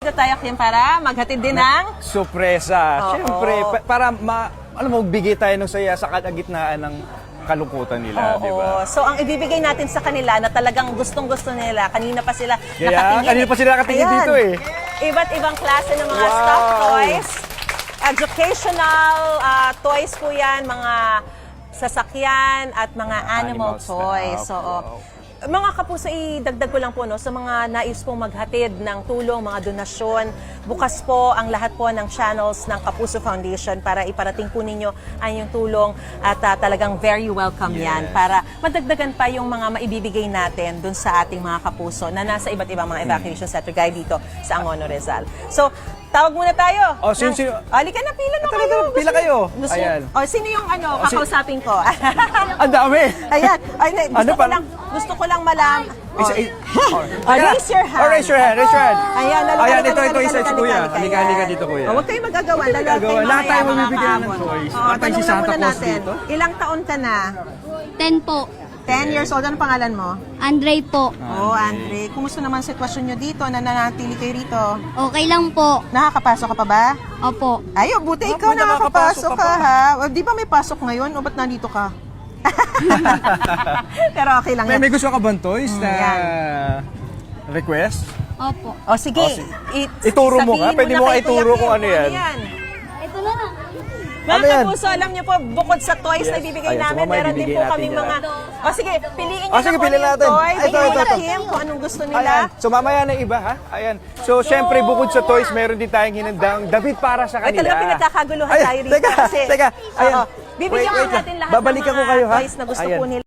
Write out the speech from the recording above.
Dito tayo, Kim, para maghatid din ng sorpresa. Oo. Siyempre, para bigay tayo ng saya sa kalagitnaan ng kalungkutan nila, di ba? So, ang ibibigay natin sa kanila na talagang gustong-gusto nila, kanina pa sila nakatingin. Kanina pa sila nakatingin Ayan. dito eh. Iba't ibang klase ng mga Wow. stuffed toys. Educational toys po yan, mga sasakyan at mga animal Animals toys. na. So, Wow. mga kapuso, idagdag ko lang po sa mga nais pong maghatid ng tulong, mga donasyon. Bukas po ang lahat po ng channels ng Kapuso Foundation para iparating po ninyo ang yung tulong at talagang very welcome yan para madagdagan pa yung mga maibibigay natin dun sa ating mga kapuso na nasa iba't ibang mga evacuation center gaya dito sa Angono, Rizal. So, tawag muna tayo. Sino? Halika na, pila na kayo. Pila kayo. Ayan. Sino yung kakausapin ko? Ang dami. Ayan. Gusto ko lang malaman. Raise your hand. Raise your hand. Ayan, ito isa si Kuya. Halika dito, Kuya. Huwag kayong magagawa. Lahat tayo mamibigyan ng toys. Tanong si Santa muna Claus natin. dito. Ilang taon ka na? 10 po. 10 years old. Ano pangalan mo? Andre po. Andre. Kumusta naman sitwasyon nyo dito? Nananatili kayo rito? Okay lang po. Nakakapasok ka pa ba? Opo. Ay, buti ikaw nakakapasok ka ha. Di ba may pasok ngayon o ba't nandito ka? Pero okay lang yan. May gusto ka bang toys na request? Opo. O sige, Ituro mo sabihin ka? Pwede na mo kay ituro Kuya kung Kim ano yan. Ito na lang. Mga Ano yan? kapuso, alam niyo po, bukod sa toys na ibibigay Ayan, so namin, mamaya meron din bibigay po natin kaming yan. mga... O sige, piliin niyo Sige, na pili yung natin. toy. Ito, Bigyan mo ito. na Kim kung anong gusto nila. Ayan. So mamaya na iba ha. Ayan. So syempre bukod sa toys, meron din tayong hinandang damit para sa Ay, kanila. talaga pinagkakaguluhan Ayan, tayo rito. Teka. Ayan. Bibigyan Wait natin lang. lahat Babalikan ng ko mga kayo, ha? toys na gusto Ayan. po nila.